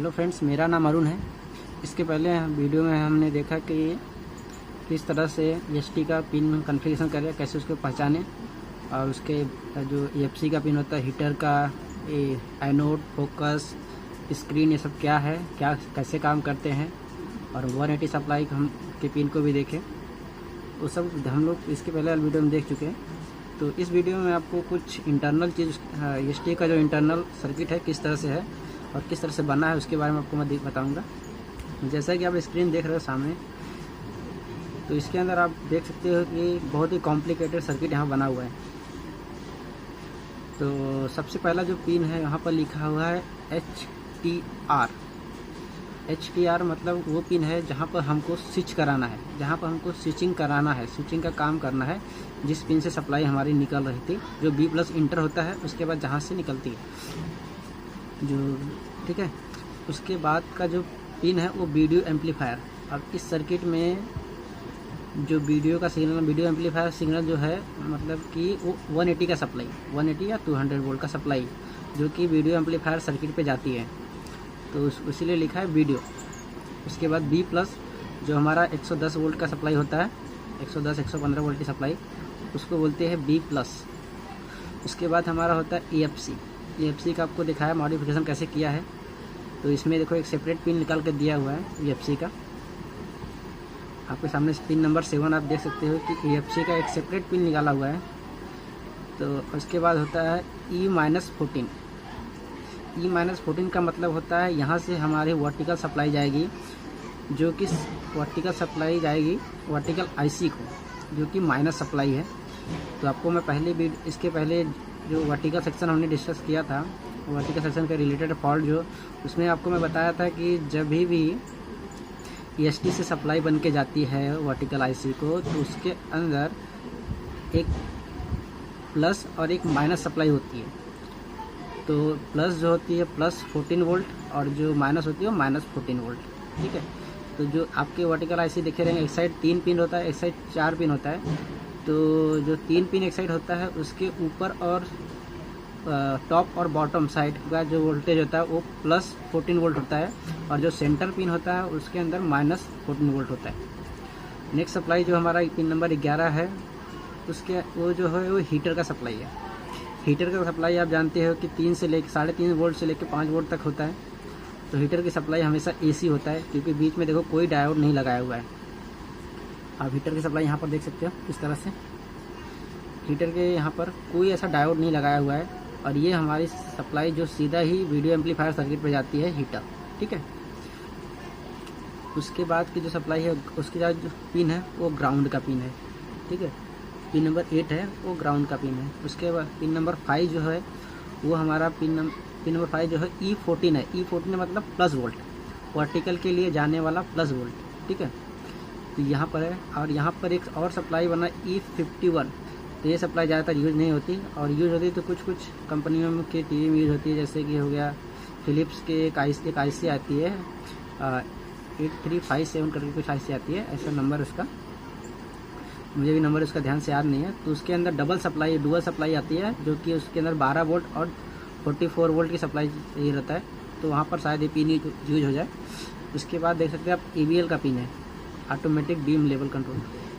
Hello friends, मेरा नाम अरुण है। इसके पहले वीडियो में हमने देखा कि किस तरह से EST का पिन कॉन्फ़िगरेशन करें, कैसे उसको पहचानें और उसके जो EFC का पिन होता है, हीटर का, एनोड, फोकस, स्क्रीन, ये सब क्या है, क्या कैसे काम करते हैं, और 180 सप्लाई हम के पिन को भी देखें। वो सब हम लोग इसके पहले वाले वीडियो में देख चुके हैं। तो इस वीडियो में आपको कुछ इंटरनल चीज़, EST का जो इंटरनल सर्किट है किस तरह से है और किस तरह से बना है उसके बारे में आपको मैं बताऊंगा। जैसा कि आप स्क्रीन देख रहे हो सामने, तो इसके अंदर आप देख सकते हो कि बहुत ही कॉम्प्लिकेटेड सर्किट यहाँ बना हुआ है। तो सबसे पहला जो पिन है यहाँ पर लिखा हुआ है HTR मतलब वो पिन है जहाँ पर हमको स्विच कराना है, जहाँ पर हमको स्विचिंग कराना है, स्विचिंग का काम करना है। जिस पिन से सप्लाई हमारी निकल रही थी, जो B+ इंटर होता है, उसके बाद जहाँ से निकलती है जो, ठीक है। उसके बाद का जो पिन है वो वीडियो एम्पलीफायर। अब इस सर्किट में जो वीडियो का सिग्नल, वीडियो एम्पलीफायर सिग्नल जो है, मतलब कि वो 180 का सप्लाई, 180 या 200 वोल्ट का सप्लाई जो कि वीडियो एम्पलीफायर सर्किट पे जाती है, तो इसीलिए लिखा है वीडियो। उसके बाद B+ जो हमारा 110 वोल्ट का सप्लाई होता है, 110-115 वोल्ट की सप्लाई, उसको बोलते हैं B+। उसके बाद हमारा होता है EFC का आपको दिखाया मॉडिफिकेशन कैसे किया है। तो इसमें देखो एक सेपरेट पिन निकाल के दिया हुआ है EFC का, आपके सामने पिन नंबर 7 आप देख सकते हो कि EFC का एक सेपरेट पिन निकाला हुआ है। तो उसके बाद होता है E-14। E-14 का मतलब होता है यहाँ से हमारी वर्टिकल सप्लाई जाएगी, जो कि वर्टिकल सप्लाई जाएगी वर्टिकल IC को, जो कि माइनस सप्लाई है। तो आपको मैं इसके पहले जो वर्टिकल सेक्शन हमने डिस्कस किया था, वर्टिकल सेक्शन के रिलेटेड फॉल्ट जो, उसमें आपको मैं बताया था कि जब भी EST से सप्लाई बन के जाती है वर्टिकल IC को, तो उसके अंदर एक प्लस और एक माइनस सप्लाई होती है। तो प्लस जो होती है +14 वोल्ट और जो माइनस होती है वो -14 वोल्ट, ठीक है। तो जो आपके वर्टिकल IC देखे रहेंगे, एक साइड 3 पिन होता है, एक साइड 4 पिन होता है। तो जो 3 पिन एक साइड होता है, उसके ऊपर और टॉप और बॉटम साइड का जो वोल्टेज होता है वो +14 वोल्ट होता है, और जो सेंटर पिन होता है उसके अंदर -14 वोल्ट होता है। नेक्स्ट सप्लाई जो हमारा पिन नंबर 11 है, उसके वो जो है वो हीटर का सप्लाई है। हीटर का सप्लाई आप जानते हो कि 3 से लेकर 3.5 वोल्ट से लेकर 5 वोल्ट तक होता है। तो हीटर की सप्लाई हमेशा AC होता है, क्योंकि बीच में देखो कोई डायोड नहीं लगाया हुआ है। आप हीटर की सप्लाई यहाँ पर देख सकते हो किस तरह से, हीटर के यहाँ पर कोई ऐसा डायोड नहीं लगाया हुआ है, और ये हमारी सप्लाई जो सीधा ही वीडियो एम्पलीफायर सर्किट पे जाती है, हीटर, ठीक है। उसके बाद की जो सप्लाई है, उसके बाद जो पिन है वो ग्राउंड का पिन है, ठीक है। पिन नंबर 8 है वो ग्राउंड का पिन है। उसके बाद पिन नंबर 5 जो है वो हमारा पिन नंबर 5 जो है E14 है। E14 मतलब +, वोल्ट, वर्टिकल के लिए जाने वाला +, वोल्ट, ठीक है। तो यहाँ पर है, और यहाँ पर एक और सप्लाई बना E51। तो ये सप्लाई ज़्यादातर यूज़ नहीं होती, और यूज़ होती तो कुछ कंपनियों के टीवी में यूज़ होती है, जैसे कि हो गया फिलिप्स के एक IC आती है 8357 करके कुछ IC आती है, ऐसा नंबर उसका, मुझे भी नंबर उसका ध्यान से याद नहीं है। तो उसके अंदर डुअल सप्लाई आती है, जो कि उसके अंदर 12 वोल्ट और 44 वोल्ट की सप्लाई ये रहता है। तो वहाँ पर शायद ये पिन यूज हो जाए। उसके बाद देख सकते हैं आप AVL का पिन है, ऑटोमेटिक बीम लेवल कंट्रोल।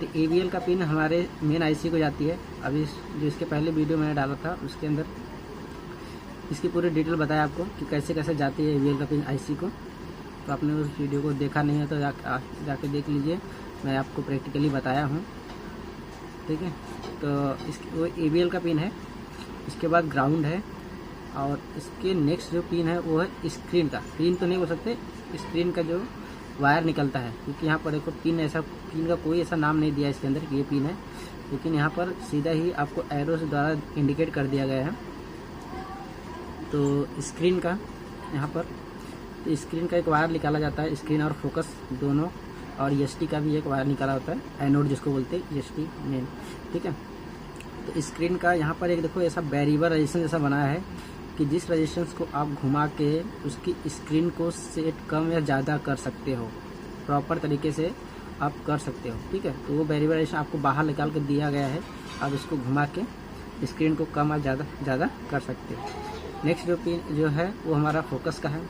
तो AVL का पिन हमारे मेन IC को जाती है। अभी जो इसके पहले वीडियो मैंने डाला था उसके अंदर इसकी पूरी डिटेल बताया आपको कि कैसे कैसे जाती है AVL का पिन IC को। तो आपने उस वीडियो को देखा नहीं है तो जाके देख लीजिए, मैं आपको प्रैक्टिकली बताया हूँ, ठीक है। तो वो AVL का पिन है। इसके बाद ग्राउंड है, और इसके नेक्स्ट जो पिन है वो है स्क्रीन का। पिन तो नहीं बोल सकते, स्क्रीन का जो वायर निकलता है, क्योंकि यहाँ पर देखो पिन का कोई ऐसा नाम नहीं दिया इसके अंदर कि ये पिन है, लेकिन यहाँ पर सीधा ही आपको एरो से द्वारा इंडिकेट कर दिया गया है। तो स्क्रीन का यहाँ पर, तो स्क्रीन का एक वायर निकाला जाता है, स्क्रीन और फोकस दोनों, और EST का भी एक वायर निकाला होता है, एनोड जिसको बोलते हैं, EST मेन, ठीक है। तो स्क्रीन का यहाँ पर एक देखो ऐसा वेरिएबल रेजिस्टेंस जैसा बनाया है कि जिस रेजिस्टेंस को आप घुमा के उसकी स्क्रीन को सेट कम या ज़्यादा कर सकते हो, प्रॉपर तरीके से आप कर सकते हो, ठीक है। तो वो वेरिएबल रेजिस्टेंस आपको बाहर निकाल के दिया गया है, आप इसको घुमा के स्क्रीन को कम या ज़्यादा कर सकते हो। नेक्स्ट जो पिन जो है वो हमारा फोकस का है।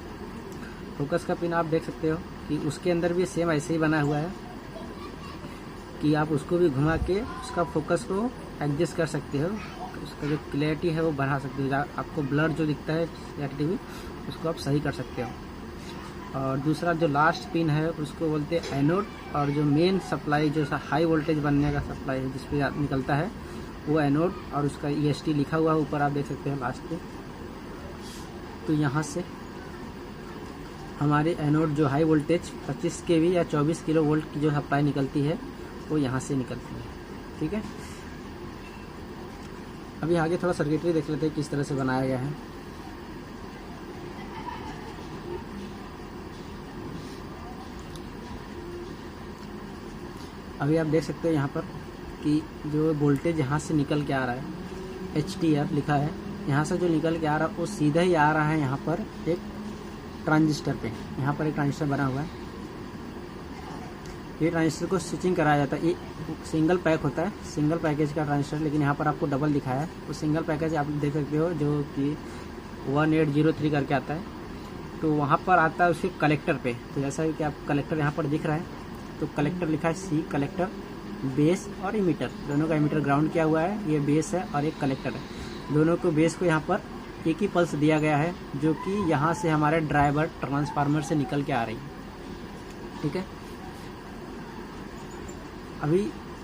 फोकस का पिन आप देख सकते हो कि उसके अंदर भी सेम ऐसे ही बना हुआ है कि आप उसको भी घुमा के उसका फोकस को एडजस्ट कर सकते हो, उसका जो क्लैरिटी है वो बढ़ा सकते हो, आपको ब्लर जो दिखता है टीवी उसको आप सही कर सकते हो। और दूसरा जो लास्ट पिन है उसको बोलते हैं एनोड, और जो मेन सप्लाई जो हाई वोल्टेज बनने का सप्लाई है जिस पे निकलता है वो एनोड, और उसका EST लिखा हुआ है ऊपर आप देख सकते हैं लास्ट पे। तो यहाँ से हमारे एनोड जो हाई वोल्टेज 25 kV या 24 किलो वोल्ट की जो सप्लाई निकलती है वो यहाँ से निकलती है। ठीक है, अभी आगे थोड़ा सर्किटरी देख लेते हैं किस तरह से बनाया गया है। अभी आप देख सकते हो यहाँ पर कि जो वोल्टेज यहाँ से निकल के आ रहा है HTF लिखा है, यहाँ से जो निकल के आ रहा है वो सीधा ही आ रहा है यहाँ पर एक ट्रांजिस्टर पे। यहाँ पर एक ट्रांजिस्टर बना हुआ है, ये ट्रांजिस्टर को स्विचिंग कराया जाता है। ये सिंगल पैक होता है, सिंगल पैकेज का ट्रांजिस्टर, लेकिन यहाँ पर आपको डबल दिखाया है। वो सिंगल पैकेज आप देख सकते हो जो कि 1803 करके आता है, तो वहाँ पर आता है उसके कलेक्टर पे। तो जैसा कि आप कलेक्टर यहाँ पर दिख रहा है, तो कलेक्टर लिखा है C कलेक्टर, बेस और इमीटर, दोनों का इमीटर ग्राउंड किया हुआ है, ये बेस है और एक कलेक्टर है। दोनों को बेस को यहाँ पर एक ही पल्स दिया गया है जो कि यहाँ से हमारे ड्राइवर ट्रांसफार्मर से निकल के आ रही है। ठीक है, अभी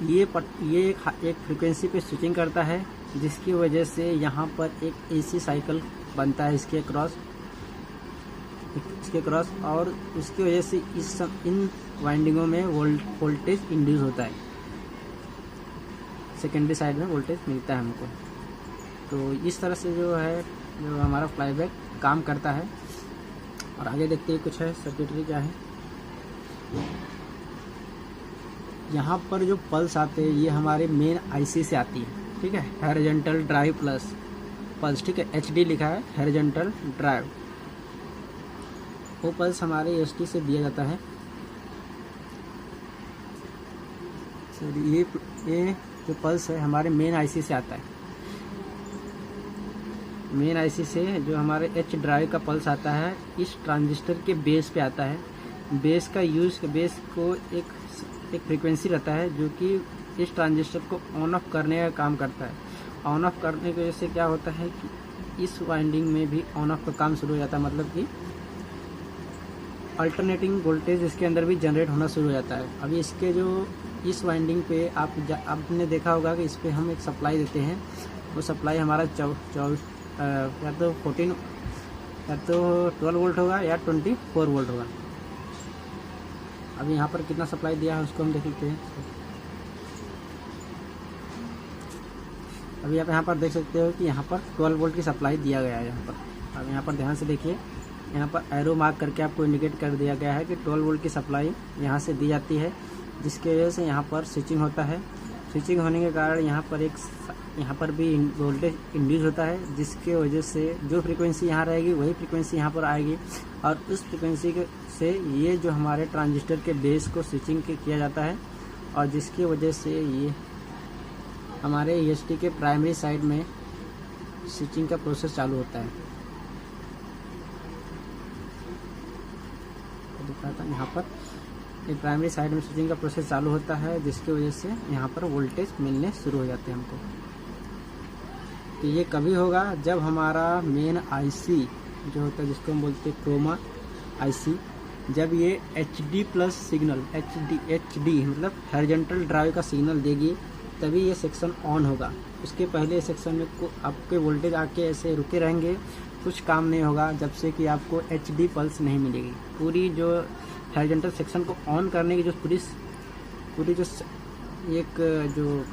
ये एक फ्रीक्वेंसी पे स्विचिंग करता है जिसकी वजह से यहाँ पर एक AC साइकिल बनता है इसके क्रॉस, और उसकी वजह से इन वाइंडिंगों में वोल्टेज इंड्यूस होता है, सेकेंडरी साइड में वोल्टेज मिलता है हमको। तो इस तरह से जो है जो हमारा फ्लाईबैक काम करता है। और आगे देखते हैं कुछ है सर्किटरी क्या है। यहाँ पर जो पल्स आते हैं ये हमारे मेन IC से आती है। ठीक है, हॉरिजॉन्टल ड्राइव प्लस पल्स। ठीक है, HD लिखा है, हॉरिजॉन्टल ड्राइव। वो पल्स हमारे ST से दिया जाता है। ये जो पल्स है हमारे मेन IC से आता है। मेन IC से जो हमारे H ड्राइव का पल्स आता है इस ट्रांजिस्टर के बेस पे आता है। बेस को एक फ्रीक्वेंसी रहता है जो कि इस ट्रांजिस्टर को ऑन ऑफ करने का काम करता है। ऑन ऑफ करने की वजह से क्या होता है कि इस वाइंडिंग में भी ऑन ऑफ का काम शुरू हो जाता है, मतलब कि अल्टरनेटिंग वोल्टेज इसके अंदर भी जनरेट होना शुरू हो जाता है। अभी इसके जो इस वाइंडिंग पे आपने देखा होगा कि इस पर हम एक सप्लाई देते हैं, वो सप्लाई हमारा या तो 14 या तो 12 वोल्ट होगा या 24 वोल्ट होगा। अभी यहाँ पर कितना सप्लाई दिया है उसको हम देख लेते हैं। अभी आप यहाँ पर देख सकते हो कि यहाँ पर 12 वोल्ट की सप्लाई दिया गया है यहाँ पर। अब यहाँ पर ध्यान से देखिए, यहाँ पर एरो मार्क करके आपको इंडिकेट कर दिया गया है कि 12 वोल्ट की सप्लाई यहाँ से दी जाती है, जिसकी वजह से यहाँ पर स्विचिंग होता है। स्विचिंग होने के कारण यहाँ पर भी वोल्टेज इंड्यूस होता है, जिसके वजह से जो फ्रीक्वेंसी यहाँ रहेगी वही फ्रीक्वेंसी यहाँ पर आएगी, और उस फ्रीक्वेंसी से ये जो हमारे ट्रांजिस्टर के बेस को स्विचिंग किया जाता है, और जिसकी वजह से ये हमारे EST के प्राइमरी साइड में स्विचिंग का प्रोसेस चालू होता है। दिखाता यहाँ पर ये प्राइमरी साइड में स्विचिंग का प्रोसेस चालू होता है, जिसकी वजह से यहाँ पर वोल्टेज मिलने शुरू हो जाते हैं हमको। तो ये कभी होगा जब हमारा मेन IC जो होता है जिसको हम बोलते हैं क्रोमा IC, जब ये HD प्लस सिग्नल HD मतलब हॉरिजॉन्टल ड्राइव का सिग्नल देगी, तभी ये सेक्शन ऑन होगा। उसके पहले सेक्शन में आपके वोल्टेज आके ऐसे रुके रहेंगे, कुछ काम नहीं होगा जब से कि आपको HD पल्स नहीं मिलेगी। पूरी जो हॉरिजॉन्टल सेक्शन को ऑन करने की जो पूरी जो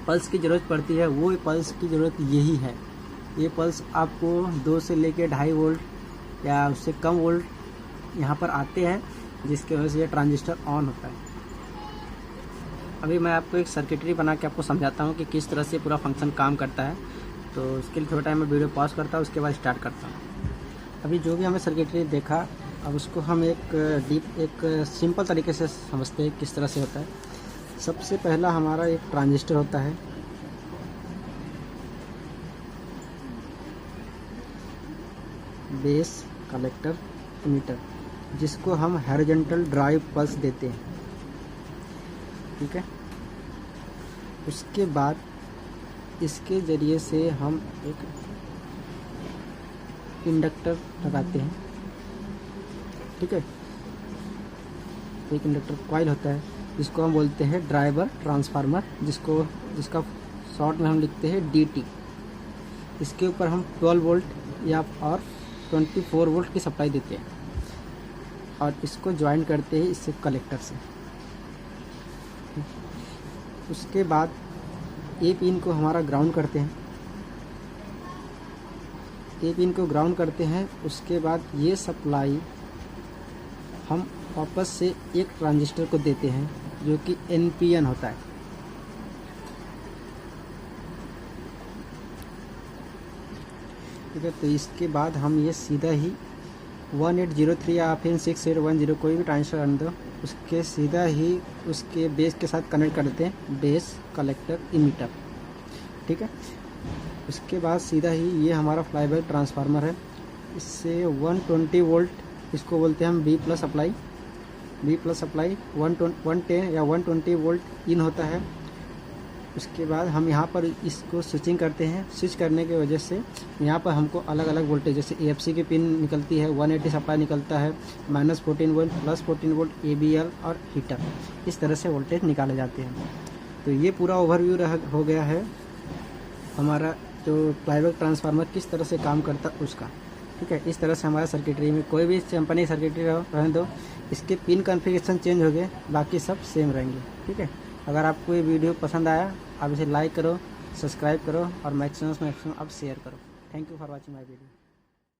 पल्स की ज़रूरत पड़ती है, वो पल्स की ज़रूरत यही है। ये पल्स आपको 2 से लेकर 2.5 वोल्ट या उससे कम वोल्ट यहाँ पर आते हैं, जिसकी वजह से ये ट्रांजिस्टर ऑन होता है। अभी मैं आपको एक सर्किटरी बना के आपको समझाता हूँ कि किस तरह से पूरा फंक्शन काम करता है। तो उसके लिए थोड़ा टाइम में वीडियो पॉज करता हूँ, उसके बाद स्टार्ट करता हूँ। अभी जो भी हमें सर्किटरी देखा, अब उसको हम एक सिंपल तरीके से समझते हैं किस तरह से होता है। सबसे पहला हमारा एक ट्रांजिस्टर होता है, बेस, कलेक्टर, इमीटर। जिसको हम हॉरिजॉन्टल ड्राइव पल्स देते हैं। ठीक है, उसके बाद इसके ज़रिए से हम एक इंडक्टर लगाते हैं। ठीक है, एक इंडक्टर कॉइल होता है जिसको हम बोलते हैं ड्राइवर ट्रांसफार्मर, जिसका शॉर्ट में हम लिखते हैं DT। इसके ऊपर हम 12 वोल्ट या और 24 वोल्ट की सप्लाई देते हैं और इसको ज्वाइन करते हैं इससे कलेक्टर से। उसके बाद ए पिन को हमारा ग्राउंड करते हैं, ए पिन को ग्राउंड करते हैं। उसके बाद ये सप्लाई हम वापस से एक ट्रांजिस्टर को देते हैं जो कि NPN होता है। ठीक है, तो इसके बाद हम ये सीधा ही 1803 या फिर 6810 कोई भी ट्रांजिस्टर आने दो, उसके सीधा ही उसके बेस के साथ कनेक्ट कर देते हैं, बेस कलेक्टर इमीटर। ठीक है, उसके बाद सीधा ही ये हमारा फ्लाईबैक ट्रांसफार्मर है, इससे 120 वोल्ट, इसको बोलते हैं हम B+ सप्लाई। B+ सप्लाई 110 या 120 वोल्ट इन होता है। उसके बाद हम यहाँ पर इसको स्विचिंग करते हैं। स्विच करने की वजह से यहाँ पर हमको अलग अलग वोल्टेज, जैसे AFC की पिन निकलती है, 180 सप्लाई निकलता है, -14 वोल्ट, +14 वोल्ट, ABL और हीटर, इस तरह से वोल्टेज निकाले जाते हैं। तो ये पूरा ओवरव्यू हो गया है हमारा जो फ्लाईबैक ट्रांसफार्मर किस तरह से काम करता है उसका। ठीक है, इस तरह से हमारा सर्किटरी में कोई भी कंपनी सर्किटरी रहने दो, इसके पिन कॉन्फ़िगरेशन चेंज हो गए, बाकी सब सेम रहेंगे। ठीक है, अगर आपको ये वीडियो पसंद आया आप इसे लाइक करो, सब्सक्राइब करो और मैक्सिमम आप शेयर करो। Thank you for watching my video.